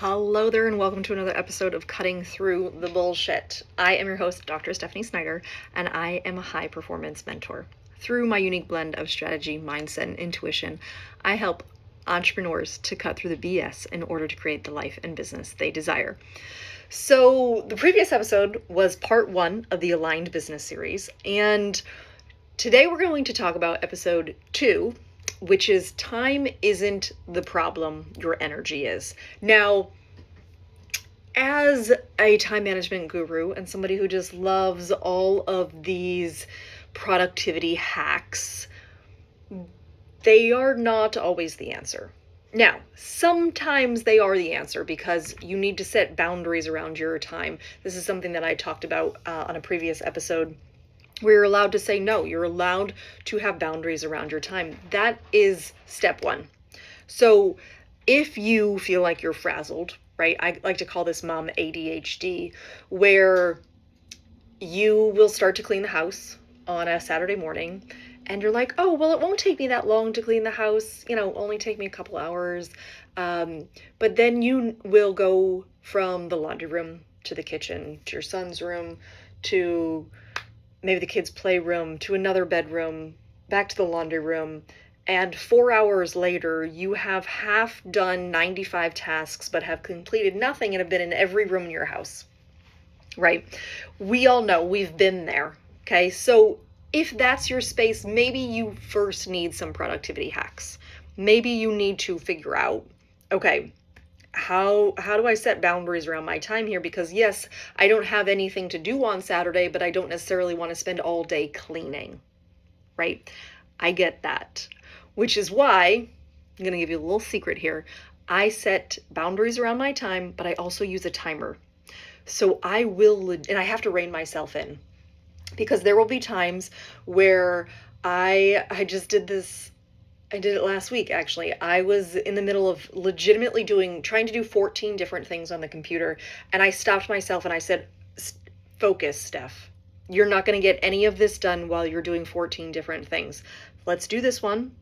Hello there, and welcome to another episode of Cutting Through the Bullshit. I am your host, Dr. Stephanie Snyder, and I am a high performance mentor. Through my unique blend of strategy, mindset, and intuition, I help entrepreneurs to cut through the BS in order to create the life and business they desire. So, the previous episode was part one of the Aligned Business series, and today we're going to talk about episode two, which is time isn't the problem, your energy is. Now, as a time management guru and somebody who just loves all of these productivity hacks, they are not always the answer. Now, sometimes they are the answer because you need to set boundaries around your time. This is something that I talked about on a previous episode, where you're allowed to say no. You're allowed to have boundaries around your time. That is step one. So if you feel like you're frazzled, right? I like to call this mom ADHD, where you will start to clean the house on a Saturday morning and you're like, oh, well, it won't take me that long to clean the house, only take me a couple hours. But then you will go from the laundry room to the kitchen, to your son's room, to maybe the kids' playroom, to another bedroom, back to the laundry room, and 4 hours later, you have half done 95 tasks, but have completed nothing and have been in every room in your house, right? We all know, we've been there, okay? So if that's your space, maybe you first need some productivity hacks. Maybe you need to figure out, okay, how do I set boundaries around my time here? Because yes, I don't have anything to do on Saturday, but I don't necessarily want to spend all day cleaning, right? I get that, which is why I'm going to give you a little secret here. I set boundaries around my time, but I also use a timer. So I will, and I have to rein myself in, because there will be times where I just did this. I did it last week, actually. I was in the middle of legitimately trying to do 14 different things on the computer. And I stopped myself and I said, focus, Steph. You're not going to get any of this done while you're doing 14 different things. Let's do this one,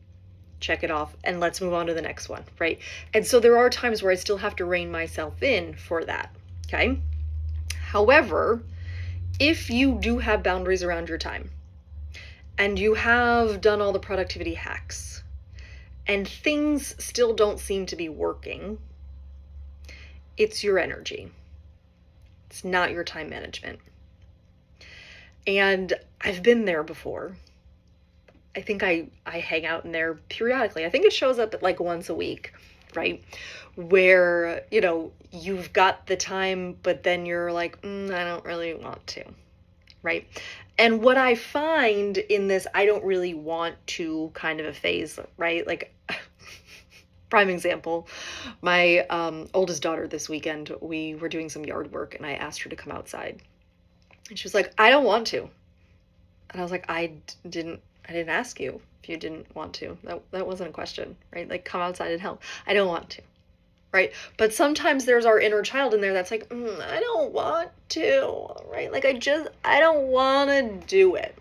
check it off, and let's move on to the next one, right? And so there are times where I still have to rein myself in for that, okay? However, if you do have boundaries around your time and you have done all the productivity hacks, and things still don't seem to be working, it's your energy. It's not your time management. And I've been there before. I think I hang out in there periodically. I think it shows up at like once a week, right? Where, you've got the time, but then you're like, I don't really want to, right? And what I find in this, I don't really want to kind of a phase, right? Like, prime example, my oldest daughter this weekend, we were doing some yard work and I asked her to come outside. And she was like, I don't want to. And I was like, I didn't ask you if you didn't want to. That wasn't a question, right? Like, come outside and help. I don't want to, right? But sometimes there's our inner child in there that's like, I don't want to, right? Like, I don't want to do it,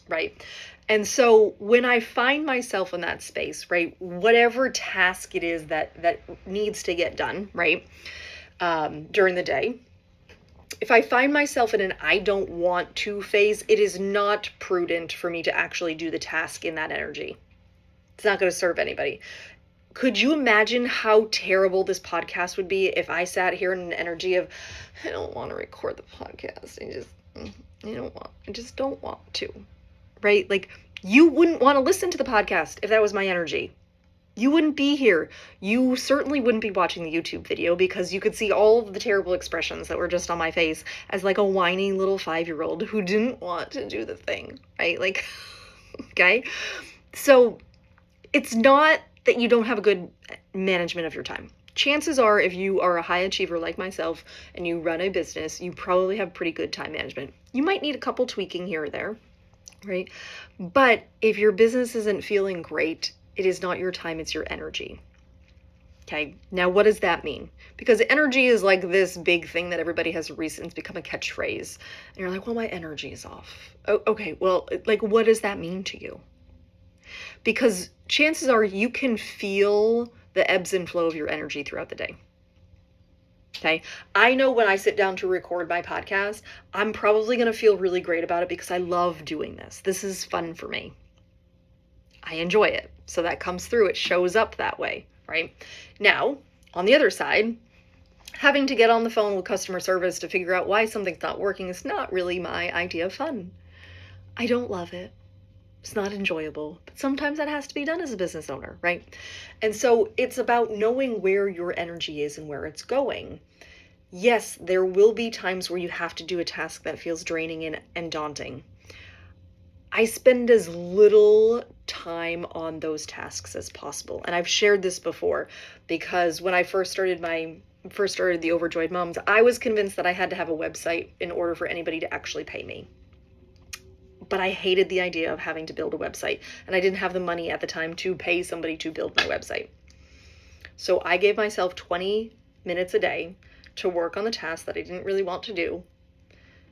right? And so when I find myself in that space, right, whatever task it is that needs to get done, right, during the day, if I find myself in an I don't want to phase, it is not prudent for me to actually do the task in that energy. It's not going to serve anybody. Could you imagine how terrible this podcast would be if I sat here in an energy of, I don't want to record the podcast. I just don't want to. Right? Like, you wouldn't want to listen to the podcast if that was my energy. You wouldn't be here. You certainly wouldn't be watching the YouTube video because you could see all of the terrible expressions that were just on my face as like a whiny little 5-year-old who didn't want to do the thing, right? Like, okay? So it's not that you don't have a good management of your time. Chances are, if you are a high achiever like myself and you run a business, you probably have pretty good time management. You might need a couple tweaking here or there, right? But if your business isn't feeling great, it is not your time, it's your energy. Okay, now what does that mean? Because energy is like this big thing that everybody has recently become a catchphrase. And you're like, well, my energy is off. Oh, okay, well, like, what does that mean to you? Because chances are you can feel the ebbs and flow of your energy throughout the day. Okay. I know when I sit down to record my podcast, I'm probably going to feel really great about it because I love doing this. This is fun for me. I enjoy it. So that comes through. It shows up that way, right? Now, on the other side, having to get on the phone with customer service to figure out why something's not working is not really my idea of fun. I don't love it. It's not enjoyable, but sometimes that has to be done as a business owner, right? And so it's about knowing where your energy is and where it's going. Yes, there will be times where you have to do a task that feels draining and daunting. I spend as little time on those tasks as possible. And I've shared this before because when I first started the Overjoyed Moms, I was convinced that I had to have a website in order for anybody to actually pay me. But I hated the idea of having to build a website, and I didn't have the money at the time to pay somebody to build my website. So I gave myself 20 minutes a day to work on the task that I didn't really want to do,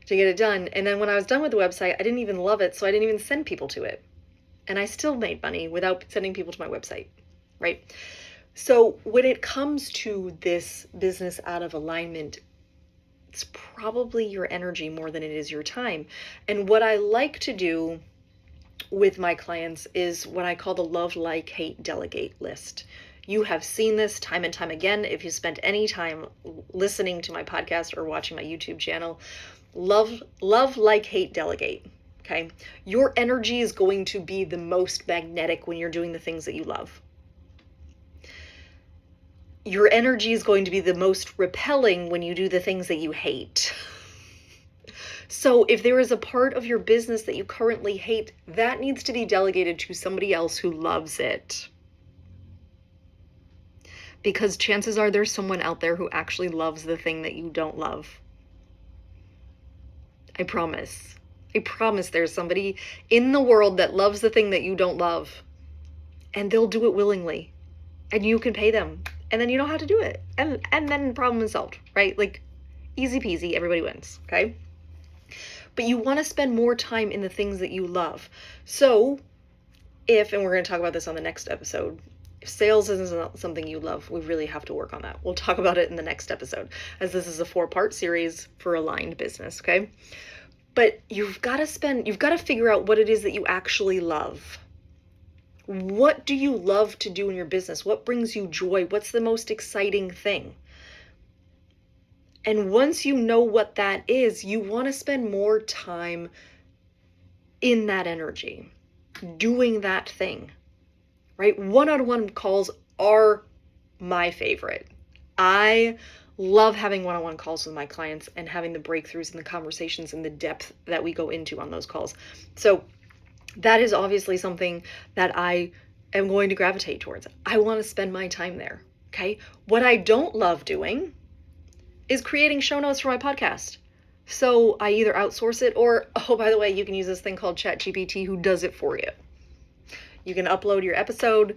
to get it done. And then when I was done with the website, I didn't even love it, so I didn't even send people to it. And I still made money without sending people to my website, right? So when it comes to this business out of alignment, it's probably your energy more than it is your time. And what I like to do with my clients is what I call the love, like, hate, delegate list. You have seen this time and time again if you spent any time listening to my podcast or watching my YouTube channel. Love, like, hate, delegate. Okay? Your energy is going to be the most magnetic when you're doing the things that you love. Your energy is going to be the most repelling when you do the things that you hate. So if there is a part of your business that you currently hate, that needs to be delegated to somebody else who loves it. Because chances are there's someone out there who actually loves the thing that you don't love. I promise. I promise there's somebody in the world that loves the thing that you don't love. And they'll do it willingly. And you can pay them. And then you know how to do it. And then problem is solved, right? Like, easy peasy, everybody wins, okay? But you want to spend more time in the things that you love. So if, and we're going to talk about this on the next episode, if sales isn't something you love, we really have to work on that. We'll talk about it in the next episode, as this is a 4-part series for aligned business, okay? But you've got to figure out what it is that you actually love. What do you love to do in your business? What brings you joy? What's the most exciting thing? And once you know what that is, you want to spend more time in that energy, doing that thing, right? One-on-one calls are my favorite. I love having one-on-one calls with my clients and having the breakthroughs and the conversations and the depth that we go into on those calls. So that is obviously something that I am going to gravitate towards. I want to spend my time there, okay? What I don't love doing is creating show notes for my podcast. So I either outsource it or, oh, by the way, you can use this thing called ChatGPT who does it for you. You can upload your episode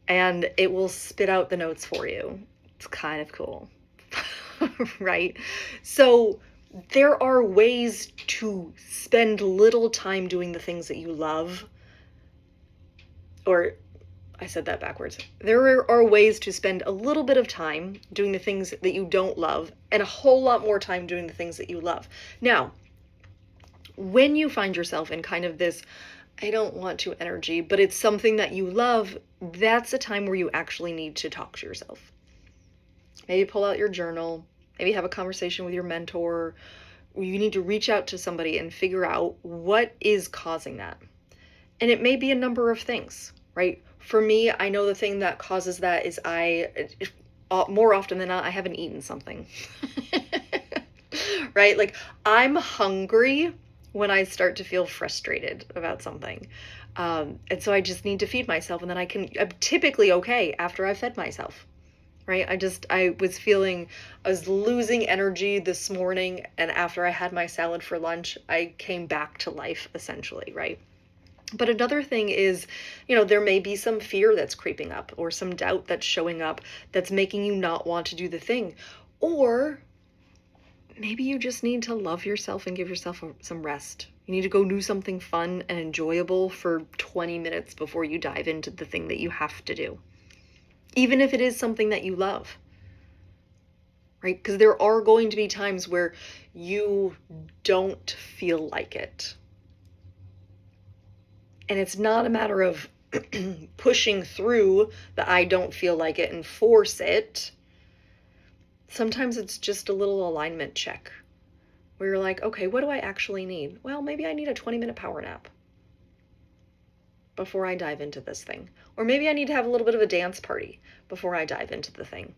and it will spit out the notes for you. It's kind of cool, right? So there are ways to spend little time doing the things that you love. Or I said that backwards. There are ways to spend a little bit of time doing the things that you don't love and a whole lot more time doing the things that you love. Now, when you find yourself in kind of this, I don't want to energy, but it's something that you love, that's a time where you actually need to talk to yourself. Maybe pull out your journal, maybe have a conversation with your mentor. You need to reach out to somebody and figure out what is causing that. And it may be a number of things, right? For me, I know the thing that causes that is more often than not, I haven't eaten something, right? Like, I'm hungry when I start to feel frustrated about something. And so I just need to feed myself, and then I'm typically okay after I've fed myself, right? I was losing energy this morning, and after I had my salad for lunch, I came back to life essentially, right? But another thing is, there may be some fear that's creeping up or some doubt that's showing up that's making you not want to do the thing. Or maybe you just need to love yourself and give yourself some rest. You need to go do something fun and enjoyable for 20 minutes before you dive into the thing that you have to do. Even if it is something that you love, right? Because there are going to be times where you don't feel like it. And it's not a matter of pushing through the I don't feel like it and force it. Sometimes it's just a little alignment check where you're like, okay, what do I actually need? Well, maybe I need a 20-minute power nap before I dive into this thing. Or maybe I need to have a little bit of a dance party before I dive into the thing.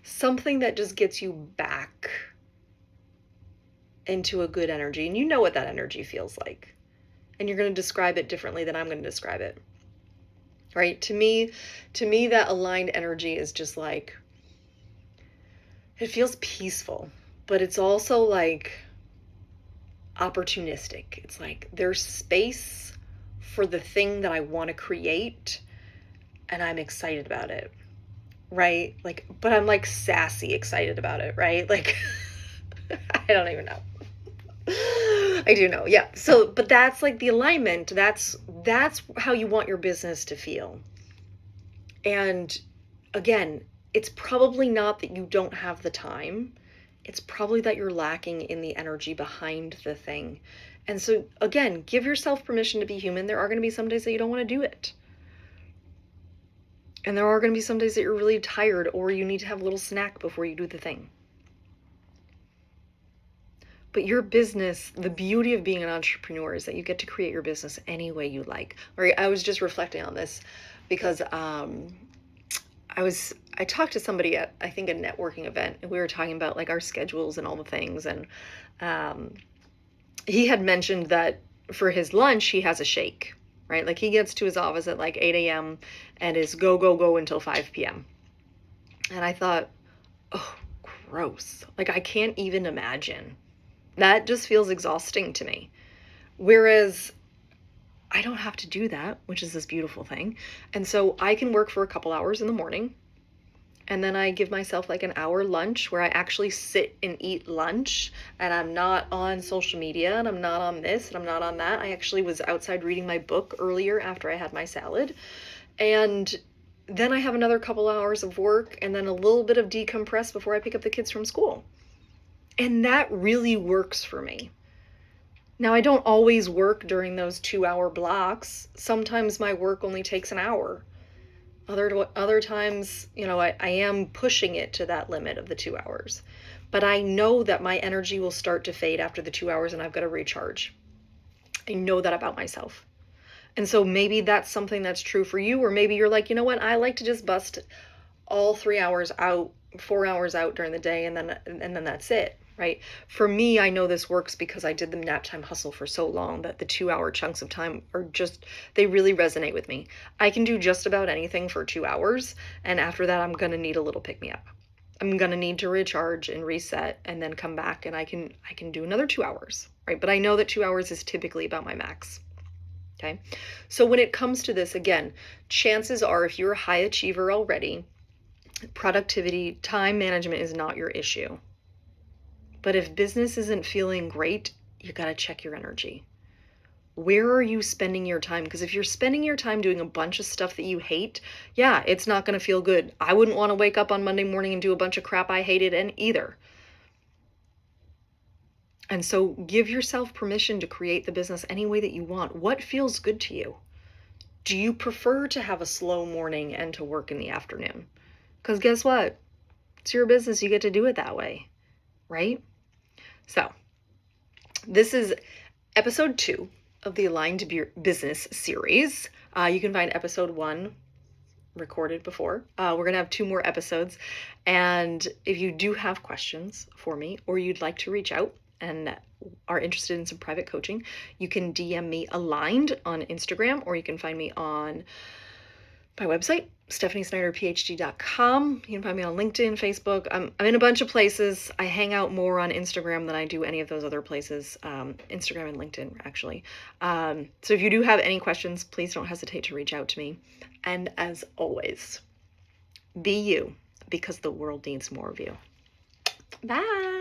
Something that just gets you back into a good energy. And you know what that energy feels like. And you're going to describe it differently than I'm going to describe it. Right? To me, that aligned energy is just like, it feels peaceful, but it's also like opportunistic. It's like there's space for the thing that I want to create, and I'm excited about it. Right? Like, but I'm like sassy excited about it, right? Like, I don't even know. I do know. Yeah. So, but that's like the alignment. That's how you want your business to feel. And again, it's probably not that you don't have the time. It's probably that you're lacking in the energy behind the thing. And so again, give yourself permission to be human. There are going to be some days that you don't want to do it. And there are going to be some days that you're really tired or you need to have a little snack before you do the thing. But your business, the beauty of being an entrepreneur is that you get to create your business any way you like. Right? I was just reflecting on this because I talked to somebody at, I think, a networking event, and we were talking about like our schedules and all the things. And he had mentioned that for his lunch, he has a shake, right? Like he gets to his office at like 8 a.m. and is go until 5 p.m. And I thought, oh, gross. Like I can't even imagine. That just feels exhausting to me. Whereas I don't have to do that, which is this beautiful thing. And so I can work for a couple hours in the morning. And then I give myself like an hour lunch where I actually sit and eat lunch. And I'm not on social media and I'm not on this and I'm not on that. I actually was outside reading my book earlier after I had my salad. And then I have another couple hours of work and then a little bit of decompress before I pick up the kids from school. And that really works for me. Now, I don't always work during those 2-hour blocks. Sometimes my work only takes an hour. Other times, I am pushing it to that limit of the 2 hours. But I know that my energy will start to fade after the 2 hours and I've got to recharge. I know that about myself. And so maybe that's something that's true for you, or maybe you're like, you know what, I like to just bust all 3 hours out, 4 hours out during the day, and then that's it. Right? For me, I know this works because I did the nap time hustle for so long that the 2-hour chunks of time are just, they really resonate with me. I can do just about anything for 2 hours. And after that, I'm going to need a little pick me up. I'm going to need to recharge and reset and then come back and I can do another 2 hours. Right? But I know that 2 hours is typically about my max. Okay. So when it comes to this, again, chances are if you're a high achiever already, productivity, time management is not your issue. But if business isn't feeling great, you got to check your energy. Where are you spending your time? Because if you're spending your time doing a bunch of stuff that you hate, yeah, it's not going to feel good. I wouldn't want to wake up on Monday morning and do a bunch of crap I hated either. And so give yourself permission to create the business any way that you want. What feels good to you? Do you prefer to have a slow morning and to work in the afternoon? Because guess what? It's your business. You get to do it that way, right? So this is episode 2 of the Aligned Business series. You can find episode 1 recorded before. We're going to have 2 more episodes. And if you do have questions for me or you'd like to reach out and are interested in some private coaching, you can DM me Aligned on Instagram, or you can find me on my website, stephaniesnyderphd.com. You can find me on LinkedIn, Facebook. I'm in a bunch of places. I hang out more on Instagram than I do any of those other places, Instagram and LinkedIn, actually. So if you do have any questions, please don't hesitate to reach out to me. And as always, be you, because the world needs more of you. Bye.